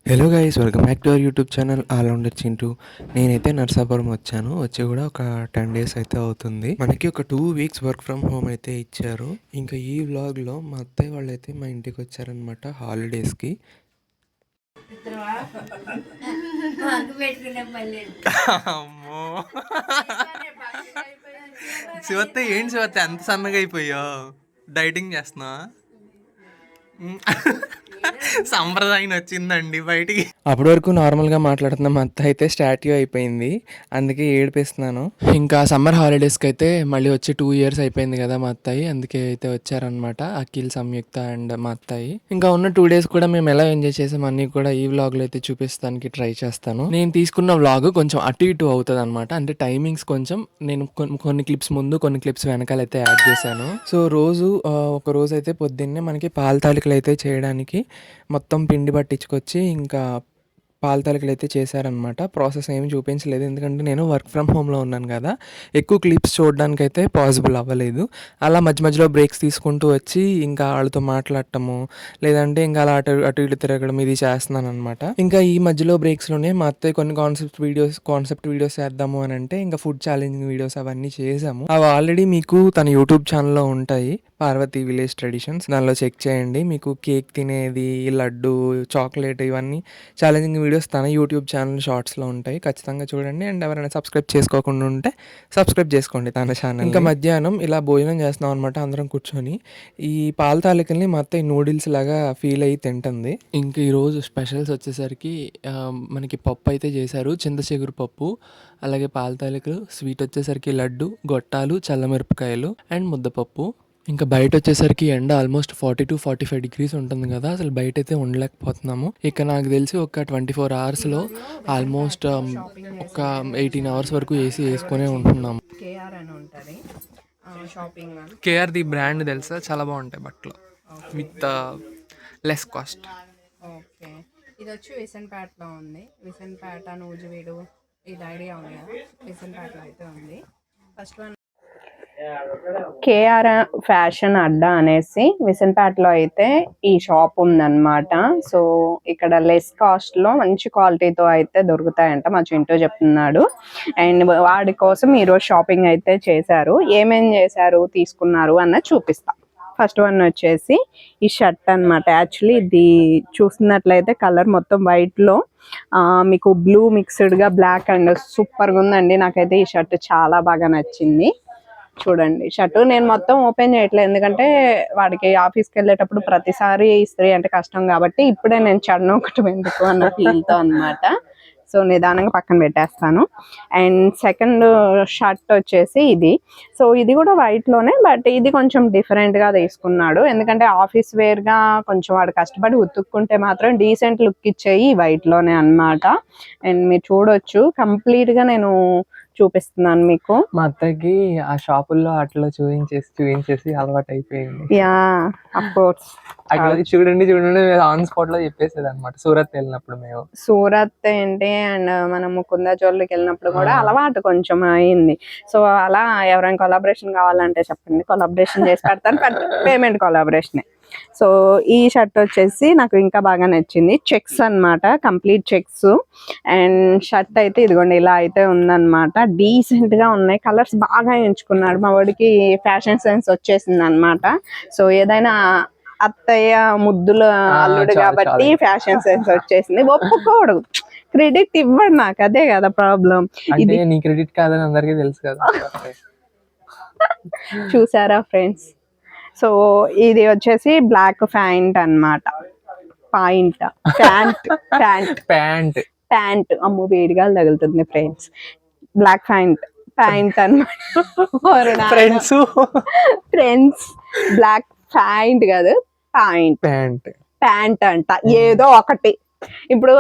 Hello guys, welcome back to our YouTube channel allrounder Chintu. నేనైతే నర్సాపురం వచ్చి కూడా ఒక 10 డేస్ అయితే అవుతుంది. మనకి ఒక 2 వీక్స్ వర్క్ ఫ్రమ్ హోమ్ అయితే ఇచ్చారు. ఇంకా ఈ వ్లాగ్లో మా అత్తయ్య వాళ్ళైతే మా ఇంటికి వచ్చారనమాట హాలిడేస్కి. అమ్మో శివత్త, ఏంటి శివత్త ఎంత సన్నగా అయిపోయావు? డైటింగ్ చేస్తున్నా? సంప్రదాయం వచ్చిందండి బయటికి. అప్పటి వరకు నార్మల్గా మాట్లాడుతున్న మా అత్త అయితే స్టాట్యూ అయిపోయింది, అందుకే ఏడిపిస్తున్నాను. ఇంకా సమ్మర్ హాలిడేస్కి అయితే మళ్ళీ వచ్చి 2 years అయిపోయింది కదా మా అత్తాయి, అందుకే అయితే వచ్చారనమాట అఖిల్, సంయుక్త అండ్ మా అత్తాయి. ఇంకా ఉన్న 2 days కూడా మేము ఎలా ఎంజాయ్ చేసాం అన్నీ కూడా ఈ వ్లాగ్లో అయితే చూపిస్తానికి ట్రై చేస్తాను. నేను తీసుకున్న వ్లాగ్ కొంచెం అటు ఇటు అవుతుంది అనమాట, అంటే టైమింగ్స్ కొంచెం నేను కొన్ని క్లిప్స్ ముందు కొన్ని క్లిప్స్ వెనకాల అయితే యాడ్ చేశాను. సో ఒక రోజు అయితే పొద్దున్నే మనకి పాల తాలికలు అయితే చేయడానికి మొత్తం పిండి పట్టించుకొచ్చి ఇంకా పాల తాలికలు అయితే చేశారనమాట. ప్రాసెస్ ఏమి చూపించలేదు, ఎందుకంటే నేను వర్క్ ఫ్రమ్ హోమ్లో ఉన్నాను కదా, ఎక్కువ క్లిప్స్ చూడడానికి అయితే పాసిబుల్ అవ్వలేదు. అలా మధ్య మధ్యలో బ్రేక్స్ తీసుకుంటూ వచ్చి ఇంకా వాళ్ళతో మాట్లాడటము, లేదంటే ఇంకా అలా అటు ఇటు తిరగడం ఇది చేస్తున్నాను అనమాట. ఇంకా ఈ మధ్యలో బ్రేక్స్లోనే మా అత్తయ్య కొన్ని కాన్సెప్ట్ వీడియోస్ చేద్దాము అని అంటే ఇంకా ఫుడ్ ఛాలెంజింగ్ వీడియోస్ అవన్నీ చేసాము. అవి ఆల్రెడీ మీకు తన యూట్యూబ్ ఛానల్లో ఉంటాయి, పార్వతీ విలేజ్ ట్రెడిషన్స్. దానిలో చెక్ చేయండి, మీకు కేక్ తినేది, లడ్డు, చాక్లెట్ ఇవన్నీ ఛాలెంజింగ్ వీడియోస్ తన యూట్యూబ్ ఛానల్ షార్ట్స్లో ఉంటాయి, ఖచ్చితంగా చూడండి. అండ్ ఎవరైనా సబ్స్క్రైబ్ చేసుకోకుండా ఉంటే సబ్స్క్రైబ్ చేసుకోండి తన ఛానల్. ఇంకా మధ్యాహ్నం ఇలా భోజనం చేస్తున్నాం అనమాట అందరం కూర్చొని. ఈ పాల తాలికల్ని మా అత్తయ్య నూడిల్స్ లాగా ఫీల్ అయ్యి తింటుంది. ఇంకా ఈరోజు స్పెషల్స్ వచ్చేసరికి మనకి పప్పు అయితే చేశారు, చింతచిగురు పప్పు, అలాగే పాల తాలికలు, స్వీట్ వచ్చేసరికి లడ్డు, గొట్టాలు, చల్లమిరపకాయలు అండ్ ముద్దపప్పు. ఇంకా బయట వచ్చేసరికి ఎండ ఆల్మోస్ట్ 40 to 45 degrees ఉంటుంది కదా, అసలు బయట అయితే ఉండలేకపోతున్నాము. ఇక నాకు తెలిసి ఒక 24 hours ఆల్మోస్ట్ ఒక 18 hours వరకు ఏసీ వేసుకునే ఉంటున్నాము. కేఆర్ ది బ్రాండ్ తెలుసా, చాలా బాగుంటాయి బట్టలు విత్ లెస్ కాస్ట్. ఓకే, ఇది వచ్చి విసన్పేటలో ఉంది. విసన్పేట, నూజివీడు, ఇది ఐడియా ఉంది కదా, విసన్పేటలో అయితే ఉంది. ఫస్ట్ వన్ కేఆర్ ఫ్యాషన్ అడ్డా అనేసి విసన్పేటలో అయితే ఈ షాప్ ఉందన్నమాట. సో ఇక్కడ లెస్ కాస్ట్లో మంచి క్వాలిటీతో అయితే దొరుకుతాయంట, మా చింటూ చెప్తున్నాడు. అండ్ వాడి కోసం ఈరోజు షాపింగ్ అయితే చేశారు. ఏమేం చేశారు, తీసుకున్నారు అన్నది చూపిస్తా. ఫస్ట్ వన్ వచ్చేసి ఈ షర్ట్ అనమాట. యాక్చువల్లీ ఇది చూస్తున్నట్లయితే కలర్ మొత్తం వైట్లో మీకు బ్లూ మిక్స్డ్గా బ్లాక్ అండ్ సూపర్గా ఉందండి. నాకైతే ఈ షర్ట్ చాలా బాగా నచ్చింది. చూడండి, షర్టు నేను మొత్తం ఓపెన్ చేయట్లేదు, ఎందుకంటే వాడికి ఆఫీస్కి వెళ్ళేటప్పుడు ప్రతిసారి ఇస్త్రీ అంటే కష్టం కాబట్టి ఇప్పుడే నేను చడను ఒకటి ఎందుకు అన్న ఫీల్తో అనమాట. సో నిదానంగా పక్కన పెట్టేస్తాను. అండ్ సెకండ్ షర్ట్ వచ్చేసి ఇది. సో ఇది కూడా వైట్లోనే, బట్ ఇది కొంచెం డిఫరెంట్గా తీసుకున్నాడు, ఎందుకంటే ఆఫీస్ వేర్గా కొంచెం వాడు కష్టపడి ఉతుక్కుంటే మాత్రం డీసెంట్ లుక్ ఇచ్చేయి వైట్లోనే అనమాట. అండ్ మీరు చూడొచ్చు, కంప్లీట్గా నేను చూపిస్తున్నాను మీకు. మా అత్తకి ఆ షాపుల్లో అట్లా చూపించేసి అలవాటు అయిపోయింది. Yeah, of course. అక్కడ చూడండి ఆన్ స్పాట్ లో చెప్పేసేది అనమాట. సూరత్ వెళ్ళినప్పుడు మేము, సూరత్ ఏంటి అండ్ మనం కుందాచోళ్ళకి వెళ్ళినప్పుడు కూడా అలవాటు కొంచెం అయింది. సో అలా ఎవరైనా కొలాబరేషన్ కావాలంటే చెప్పండి, కొలాబరేషన్ చేసి పెడతాను. పేమెంట్ కొలాబరేషనే. సో ఈ షర్ట్ వచ్చేసి నాకు ఇంకా బాగా నచ్చింది, చెక్స్ అనమాట, కంప్లీట్ చెక్స్. అండ్ షర్ట్ అయితే ఇదిగోండి ఇలా అయితే ఉందన్నమాట, డీసెంట్ గా ఉన్నాయి. కలర్స్ బాగా ఎంచుకున్నాడు మా వాడికి, ఫ్యాషన్ సెన్స్ వచ్చేసింది అనమాట. సో ఏదైనా అత్తయ్య ముద్దుల అల్లుడు కాబట్టి ఫ్యాషన్ సెన్స్ వచ్చేసింది. ఒప్పుకోడు, క్రెడిట్ ఇవ్వడు నాకు, అదే కదా ప్రాబ్లం. ఇది నీ క్రెడిట్ కాదని అందరికీ తెలుసు కదా. చూసారా ఫ్రెండ్స్? సో ఇది వచ్చేసి బ్లాక్ ప్యాంట్ అనమాట. ప్యాంట్ అమ్మో వేడిగా తగులుతుంది ఫ్రెండ్స్. బ్లాక్ ప్యాంట్ అనమాట ఫ్రెండ్స్. బ్లాక్ ప్యాంట్ కాదు, ప్యాంట్ అంట, ఏదో ఒకటి. ఇప్పుడు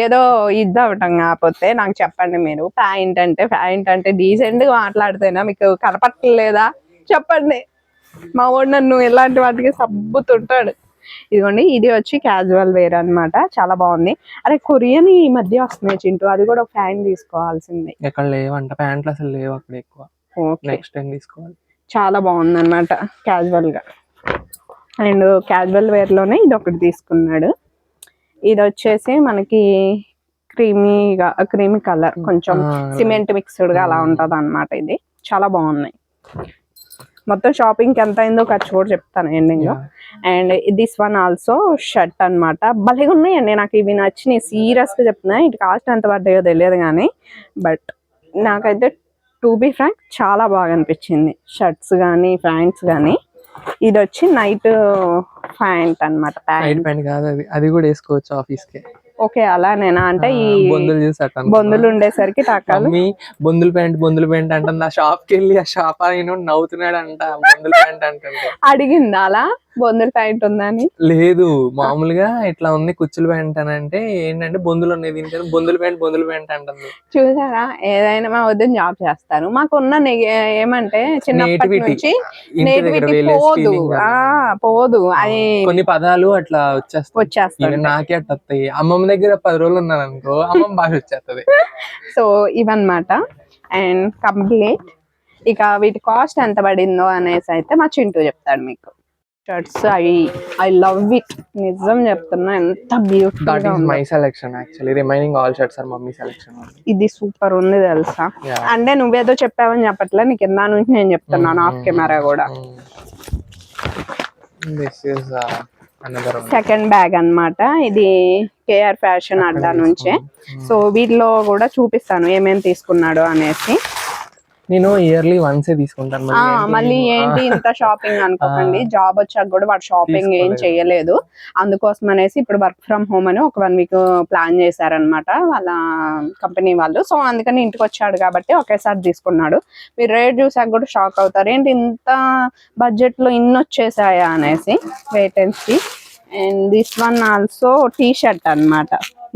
ఏదో ఇద్దవటం కాకపోతే నాకు చెప్పండి మీరు, ప్యాంట్ అంటే డీసెంట్ గా మాట్లాడితేనా మీకు కనపట్టలేదా చెప్పండి. మా వాడు నన్ను ఇలాంటి వాటికి సబ్బుతుంటాడు. ఇదిగోండి, ఇది వచ్చి క్యాజువల్ వేర్ అనమాట, చాలా బాగుంది. అరే కొరియన్ ఈ మధ్య వస్తున్నాయి చింటూ, అది కూడా ప్యాంట్ తీసుకోవాల్సింది. ఎక్కడ లేవంట ప్యాంట్లు, అసలు లేవు అక్కడ ఎక్కువ. నెక్స్ట్ టైం తీసుకోవాలి. చాలా బాగుంది అనమాట క్యాజువల్ గా. అండ్ క్యాజువల్ వేర్ లోనే ఇది ఒకటి తీసుకున్నాడు. ఇది వచ్చేసి మనకి క్రీమీ కలర్, కొంచెం సిమెంట్ మిక్స్డ్ గా అలా ఉంటది అన్నమాట. ఇది చాలా బాగున్నాయి. మొత్తం షాపింగ్ కి ఎంత అయిందో ఖర్చు కూడా చెప్తాను ఎండింగ్ లో. And this one also shirt అన్నమాట. భలేగా ఉన్నాయండి, నాకు ఇవి నచ్చినాయి, సీరియస్ గా చెప్తున్నా. ఇటు కాస్ట్ ఎంత పడ్డాయో తెలియదు కానీ బట్ నాకైతే టు బి ఫ్రాంక్ చాలా బాగా అనిపించింది. షర్ట్స్ కానీ ప్యాంట్స్ కానీ. ఇది వచ్చి నైట్ ప్యాంట్ అన్నమాట. ప్యాంట్ కాదు అది, అది కూడా వేసుకోవచ్చు ఆఫీస్ కి. ఓకే అలానేనా? అంటే ఈ బొందులు చూసాక బొందులు ఉండేసరికి టాకాలు బొందులు ప్యాంట్ అంటుంది. ఆ షాప్ కి వెళ్ళి ఆ షాప్ ఆయన నవ్వుతున్నాడు అంట బొందులు ప్యాంట్ అంటే. అడిగిందా అలా బొందుల ప్యాంట్ ఉందని? లేదు, మామూలుగా ఇట్లా ఉంది కుచ్చులు ప్యాంట్ అని అంటే ఏంటంటే బొందులు ఉన్నాయి దీనికి, బొందులు ప్యాంట్ అంటుంది. చూసారా, ఏదైనా మా వద్దని జాబ్ చేస్తారు. మాకున్న ఏమంటే చిన్నప్పటి నుంచి నేటివిటీ పోదు. అది కొన్ని పదాలు అట్లా వచ్చేస్తాయి. నాకే అట్లా వస్తాయి. అమ్మమ్మ దగ్గర 10 రోజులు ఉన్నాను అనుకో, అమ్మమ్మ భాష వచ్చేస్తుంది. సో ఇవన్నమాట. And complete. ఇక వీటి కాస్ట్ ఎంత పడిందో అనేసి అయితే మా చింటూ చెప్తాడు మీకు. షర్ట్స్ ఐ లవ్ ఇట్, నిజం చెప్తున్నా, ఎంత బ్యూటిఫుల్ గా ఉంది. My selection actually, remaining all shirts are mummy selection. ఇది సూపర్ ఉంది తెలుసా. అంటే నువ్వేదో చెప్పావని చెప్పట్లే, నీకు కింద నుంచి నేను చెప్తున్నాను ఆఫ్ కెమెరా కూడా. సెకండ్ బ్యాగ్ అన్నమాట. ఇది కేఆర్ ఫ్యాషన్ అడ్డా నుంచే. సో వీటిలో కూడా చూపిస్తాను ఏమేమి తీసుకున్నాడు అనేసి. నేను ఇయర్లీ వన్సే తీసుకుంటాను. మళ్ళీ ఏంటి ఇంత షాపింగ్ అనుకోకండి, జాబ్ వచ్చాక కూడా వాడు షాపింగ్ ఏం చేయలేదు. అందుకోసం అనేసి ఇప్పుడు వర్క్ ఫ్రమ్ హోమ్ అని ఒక 1 వీక్ ప్లాన్ చేశారనమాట వాళ్ళ కంపెనీ వాళ్ళు. సో అందుకని ఇంటికి వచ్చాడు కాబట్టి ఒకేసారి తీసుకున్నాడు. మీరు రేట్ చూసాక కూడా షాక్ అవుతారు, ఏంటి ఇంత బడ్జెట్ లో ఇన్ని వచ్చేసాయా అనేసి. Wait and see. And this one also T shirt అన్నమాట.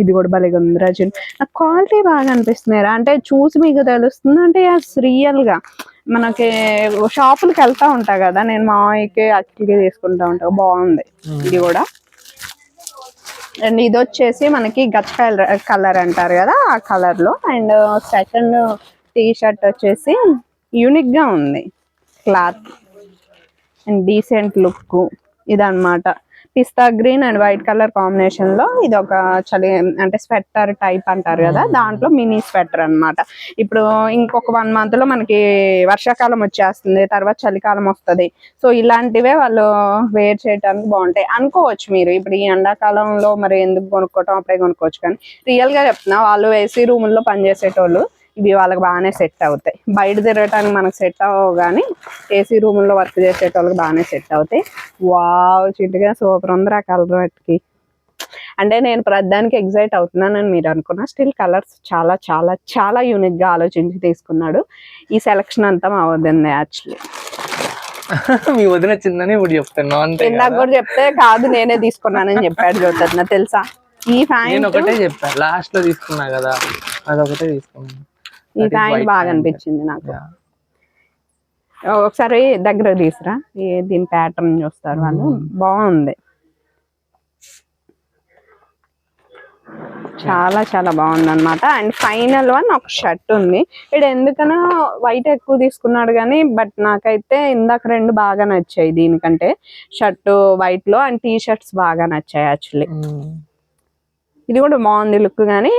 ఇది కూడా భలేగా ఉంది రజన్. నాకు క్వాలిటీ బాగా అనిపిస్తున్నాయి, అంటే చూసి మీకు తెలుస్తుంది. అంటే రియల్ గా మనకి షాపులకి వెళ్తా ఉంటా కదా నేను, మామయ్యకి అక్కడికి తీసుకుంటా ఉంటా. బాగుంది ఇది కూడా. అండ్ ఇది వచ్చేసి మనకి గచ్చకాయల కలర్ అంటారు కదా, ఆ కలర్ లో. అండ్ సెకండ్ టీ షర్ట్ వచ్చేసి యూనిక్ గా ఉంది క్లాత్ అండ్ డీసెంట్ లుక్. ఇదన్నమాట. పిస్తా green and white colour combination లో ఇది ఒక చలి అంటే స్వెటర్ టైప్ అంటారు కదా, దాంట్లో మినీ స్వెటర్ అన్నమాట. ఇప్పుడు ఇంకొక 1 month లో మనకి వర్షాకాలం వచ్చేస్తుంది, తర్వాత చలికాలం వస్తుంది. సో ఇలాంటివే వాళ్ళు వేర్ చేయడానికి బాగుంటాయి అనుకోవచ్చు మీరు. ఇప్పుడు ఈ ఎండాకాలంలో మరి ఎందుకు కొనుక్కోవటం, అప్పుడే కొనుక్కోవచ్చు. కానీ రియల్ గా చెప్తున్నా, వాళ్ళు ఏసీ రూముల్లో పనిచేసేటోళ్ళు, ఇవి వాళ్ళకి బాగానే సెట్ అవుతాయి. బయట తిరగటానికి మనకు సెట్ అవ్వవు కానీ ఏసీ రూముల్లో వర్క్ చేసేటోళ్ళకి బాగానే సెట్ అవుతాయి. వావ్ చిట్టుగా సూపర్ ఉందిరా కలర్ వాటికి. అంటే నేను ప్రతిదానికి ఎగ్జైట్ అవుతున్నానని మీరు అనుకున్నా, స్టిల్ కలర్స్ చాలా చాలా చాలా యూనిక్ గా ఆలోచించి తీసుకున్నాడు. ఈ సెలక్షన్ అంతా మా వద్దండి యాక్చువల్లీ. మీ వదిన వచ్చిందని ఇప్పుడు చెప్తాను. ఇందాక కూడా చెప్తే కాదు నేనే తీసుకున్నానని చెప్పాడు చూస్తున్నా తెలుసా. ఈ ప్యాంట్ ఒకటే చెప్పాను, లాస్ట్ లో తీసుకున్నా కదా, అదొకటే తీసుకున్నాను. ఈ ప్యాంట్ బాగా అనిపించింది నాకు. ఒకసారి దగ్గర తీసురా, దీని ప్యాటర్న్ చూస్తారు వాళ్ళు. బాగుంది, చాలా చాలా బాగుంది అనమాట. అండ్ ఫైనల్ వన్ ఒక షర్ట్ ఉంది. ఇక్కడ ఎందుకనో వైట్ ఎక్కువ తీసుకున్నాడు కానీ బట్ నాకైతే ఇందాక 2 బాగా నచ్చాయి దీనికంటే. షర్ట్ వైట్ లో అండ్ టీ షర్ట్స్ బాగా నచ్చాయి యాక్చువల్లీ. ఇది కూడా బాగుంది లుక్, కానీ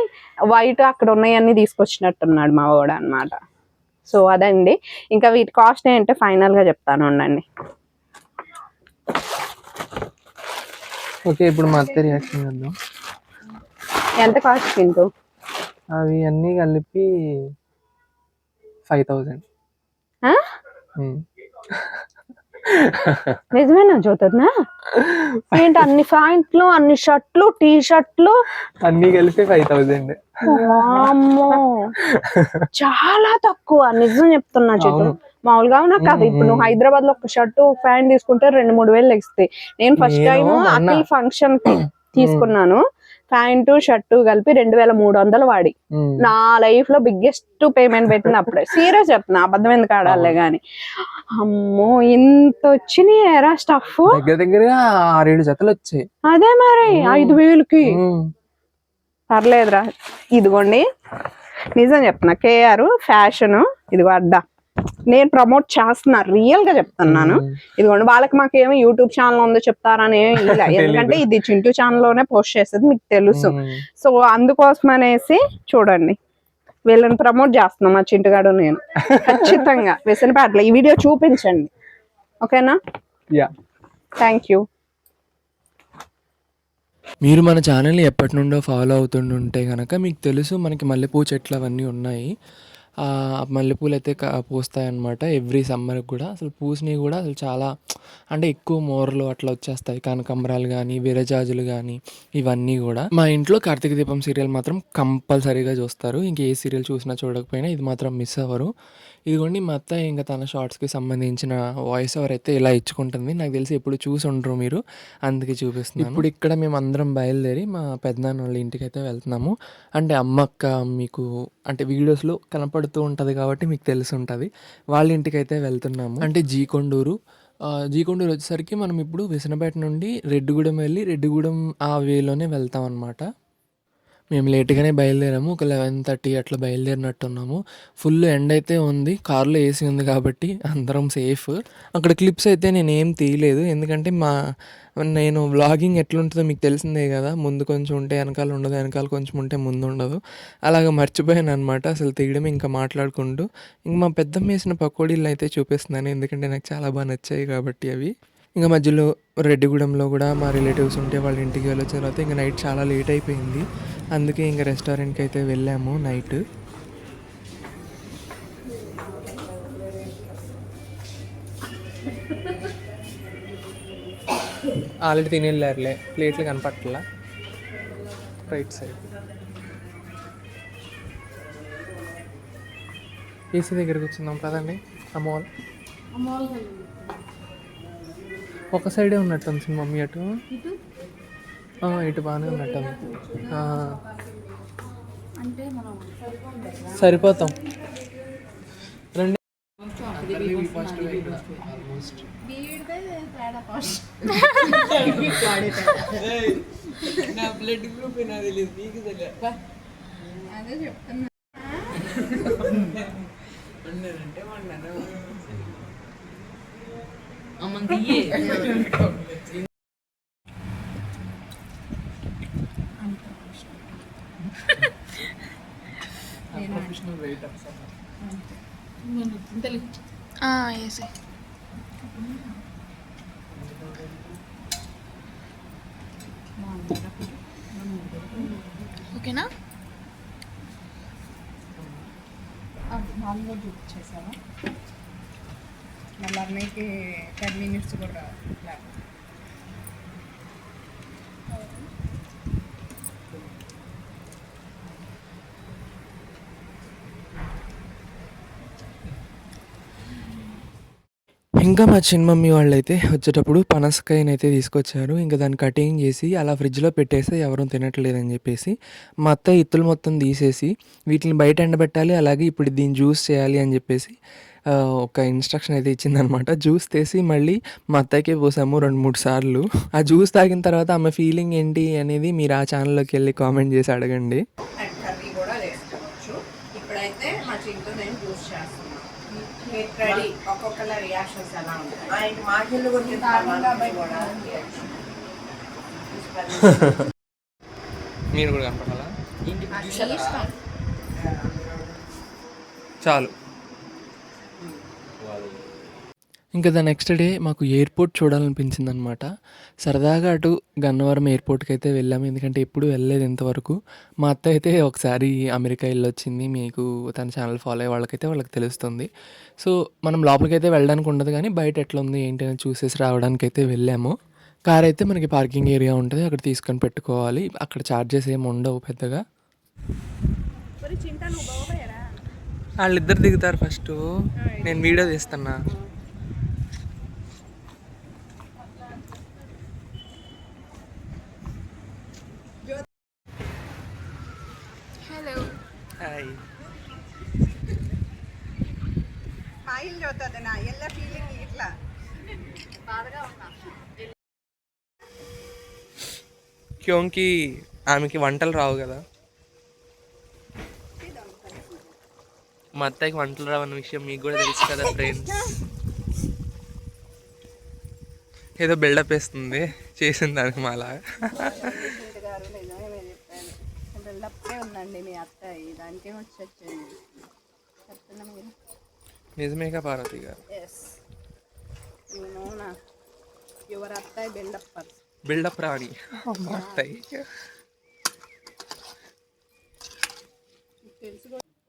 వైట్ అక్కడ ఉన్నాయన్నీ తీసుకొచ్చినట్టున్నాడు మా వాడు అనమాట. సో అదండి. ఇంకా వీటి కాస్ట్ ఏంటంటే ఫైనల్ గా చెప్తాను ఉండండి. ఓకే, ఇప్పుడు మా అత్త రియాక్షన్ చేద్దాం. ఎంత కాస్ట్ తింటూ? అవి అన్నీ కలిపి 5000. నిజమేనా జ్యోతినా? ఏంటి అన్ని ప్యాంట్లు, అన్ని షర్ట్లు, టీ షర్ట్లు అన్ని కలిపి 5000. చాలా తక్కువ, నిజం చెప్తున్నా చెట్టు. మామూలుగా నాకు కాదు, ఇప్పుడు నువ్వు హైదరాబాద్ లో ఒక షర్టు ప్యాంట్ తీసుకుంటే 2-3 వేలు ఎక్కిస్తాయి. నేను ఫస్ట్ టైం అఖిల్ ఫంక్షన్ కి తీసుకున్నాను, ప్యాంటు షర్టు కలిపి 2300 వాడి. నా లైఫ్ లో బిగ్గెస్ట్ పేమెంట్ పెట్టిన అప్పుడే. సీరియస్ చెప్తున్నా, అబద్ధం ఎందుకు ఆడాలే గాని. అమ్మో ఇంత వచ్చినాయి ఎరా స్టఫ్, దగ్గర 6-7 జతలు వచ్చాయి. అదే మరి 5000కి పర్లేదురా. ఇదిగోండి నిజం చెప్తున్నా, కేఆర్ ఫ్యాషన్. ఇదిగో అడ్డా నేను ప్రమోట్ చేస్తున్నా, రియల్ గా చెప్తున్నాను. ఇదిగోండి, వాళ్ళకి మాకేమో యూట్యూబ్ ఛానల్ ఉందో చెప్తారని ఇలా, ఎందుకంటే ఇది చింటూ ఛానల్ లోనే పోస్ట్ చేసేది మీకు తెలుసు. సో అందుకోసం అనేసి చూడండి, వీళ్ళని ప్రమోట్ చేస్తున్నాం మా చింటుగాడు నేను. ఖచ్చితంగా విసనపేటలో ఈ వీడియో చూపించండి, ఓకేనా? Yeah, thank you. మీరు మన ఛానల్ని ఎప్పటి నుండో ఫాలో అవుతుంటే కనుక మీకు తెలుసు మనకి మల్లెపూ చెట్లు అవన్నీ ఉన్నాయి. మల్లెపూలు అయితే పూస్తాయన్నమాట ఎవ్రీ సమ్మర్కి కూడా. అసలు పూసినవి కూడా అసలు చాలా అంటే ఎక్కువ మోరలు అట్లా వచ్చేస్తాయి. కనకాంబరాలు కానీ, విరజాజులు కానీ, ఇవన్నీ కూడా. మా ఇంట్లో కార్తీక దీపం సీరియల్ మాత్రం కంపల్సరీగా చూస్తారు. ఇంక ఏ సీరియల్ చూసినా చూడకపోయినా ఇది మాత్రం మిస్ అవ్వరు. ఇదిగోండి మా అత్త ఇంకా తన షార్ట్స్కి సంబంధించిన వాయిస్ ఓవర్ అయితే ఇలా ఇచ్చుకుంటుంది. నాకు తెలిసి ఎప్పుడు చూసి ఉండరు మీరు, అందుకే చూపిస్తున్నాను. ఇప్పుడు ఇక్కడ మేము అందరం బయలుదేరి మా పెద్దనాన్న వాళ్ళ ఇంటికి అయితే వెళ్తున్నాము. అంటే అమ్మక్క మీకు అంటే వీడియోస్లో కనపడుతూ ఉంటుంది కాబట్టి మీకు తెలిసి ఉంటుంది. వాళ్ళ ఇంటికి అయితే వెళ్తున్నాము. అంటే జీకొండూరు వచ్చేసరికి మనం ఇప్పుడు విసనపేట నుండి రెడ్డిగూడెం వెళ్ళి రెడ్డిగూడెం ఆ వేలోనే వెళ్తాం అనమాట. మేము లేట్గానే బయలుదేరాము. ఒక 11:30 అట్లా బయలుదేరినట్టున్నాము. ఫుల్ ఎండ అయితే ఉంది. కారులో ఏసీ ఉంది కాబట్టి అందరం సేఫ్. అక్కడ క్లిప్స్ అయితే నేనేం తీయలేదు, ఎందుకంటే నేను వ్లాగింగ్ ఎట్లుంటుందో మీకు తెలిసిందే కదా. ముందు కొంచెం ఉంటే వెనకాల ఉండదు, వెనకాల కొంచెం ఉంటే ముందు ఉండదు. అలాగ మర్చిపోయాను అనమాట అసలు తీయడం. ఇంకా మాట్లాడుకుంటూ ఇంక మా పెద్దమ్మ వేసిన పకోడీలు అయితే చూపిస్తున్నాను, ఎందుకంటే నాకు చాలా బాగా నచ్చాయి కాబట్టి అవి. ఇంకా మధ్యలో రెడ్డిగూడెంలో కూడా మా రిలేటివ్స్ ఉంటే వాళ్ళ ఇంటికి వెళ్ళొచ్చిన తర్వాత ఇంకా నైట్ చాలా లేట్ అయిపోయింది. అందుకే ఇంకా రెస్టారెంట్కి అయితే వెళ్ళాము నైట్. ఆల్రెడీ తినేళ్ళారులే, ప్లేట్లు కనపట్లా. రైట్ సైడ్ ఏసీ దగ్గరికి వచ్చిందాం కదండి. అమ్మవాళ్ళు ఒక సైడే ఉన్నట్టుంది మమ్మీ, అటు ఇటు బాగానే ఉన్నట్టుంది. సరిపోతాం రండి. నా బ్లడ్ గ్రూప్ నాకు తెలియదు, నీకు తెలియదు. అదే చెప్తున్నా ఓకేనా? నాలుగో చూపించేసావా? మళ్ళీ అన్నయ్యకి 10 minutes కూడా ఇంకా మా చిన్న మమ్మీ వాళ్ళు అయితే వచ్చేటప్పుడు పనసకాయనైతే తీసుకొచ్చారు. ఇంకా దాన్ని కటింగ్ చేసి అలా ఫ్రిడ్జ్లో పెట్టేస్తే ఎవరూ తినట్లేదని చెప్పేసి మా అత్త ఇత్తులు మొత్తం తీసేసి వీటిని బయట ఎండబెట్టాలి, అలాగే ఇప్పుడు దీన్ని జ్యూస్ చేయాలి అని చెప్పేసి ఒక ఇన్స్ట్రక్షన్ అయితే ఇచ్చిందనమాట. జ్యూస్ తీసి మళ్ళీ మా అత్తయ్యకే పోసాము 2-3 సార్లు. ఆ జ్యూస్ తాగిన తర్వాత ఆమె ఫీలింగ్ ఏంటి అనేది మీరు ఆ ఛానల్లోకి వెళ్ళి కామెంట్ చేసి అడగండి. కర్రీ కూడా వేసుకోవచ్చు. ఇప్పుడైతే మా చింటూ నేను జ్యూస్ చేస్తున్నాను. రెడీ. ఒక్కొక్కళ్ళ రియాక్షన్స్ ఎలా ఉంటాయి మాకెళ్ళు మీరు కూడా కనపడాలా? చాలు. ఇంకా ద నెక్స్ట్ డే మాకు ఎయిర్పోర్ట్ చూడాలనిపించింది అనమాట. సరదాగా అటు గన్నవరం ఎయిర్పోర్ట్కి అయితే వెళ్ళాము, ఎందుకంటే ఎప్పుడు వెళ్ళలేదు ఇంతవరకు. మా అత్త అయితే ఒకసారి అమెరికా వెళ్ళొచ్చింది, మీకు తన ఛానల్ ఫాలో అయ్యే వాళ్ళకైతే వాళ్ళకి తెలుస్తుంది. సో మనం లోపలికైతే వెళ్ళడానికి ఉండదు, కానీ బయట ఎట్లా ఉంది ఏంటి అని చూసేసి రావడానికి అయితే వెళ్ళాము. కార్ అయితే మనకి పార్కింగ్ ఏరియా ఉంటుంది, అక్కడ తీసుకొని పెట్టుకోవాలి. అక్కడ ఛార్జెస్ ఏమి ఉండవు పెద్దగా. వాళ్ళిద్దరు దిగుతారు ఫస్ట్, నేను వీడియో తీస్తున్నా. హాయ్. క్యోంకి ఆమెకి వంటలు రావు కదా. మా అత్తయ్యకి వంటలు రావన్న విషయం మీకు కూడా తెలుసు కదా ఫ్రెండ్స్. ఏదో బిల్డప్ వేస్తుంది చేసిన దానికి మాలాగా. గారు నిజమే మీరు చెప్పాను, బిల్డప్పే ఉందండి మీ అత్తయ్య, దానికేం వచ్చి చెప్తున్నా మీరు. నిజమేగా పార్వతి గారు. ఎస్ నా యువర్ అత్తయ్య బిల్డప్ బిల్డప్ రాని మా అత్తయ్య.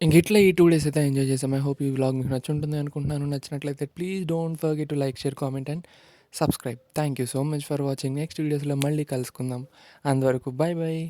ఇంక ఇట్లా ఈ 2 days అయితే ఎంజాయ్ చేసాం. ఐ హోప్ ఈ వ్లాగ్ మీకు నచ్చుంటుంది అనుకుంటున్నాను. నచ్చినట్లయితే please don't forget to like, share, comment and subscribe. Thank you so much for watching. Next వీడియోస్లో మళ్ళీ కలుసుకుందాం. అంతవరకు బాయ్ బాయ్.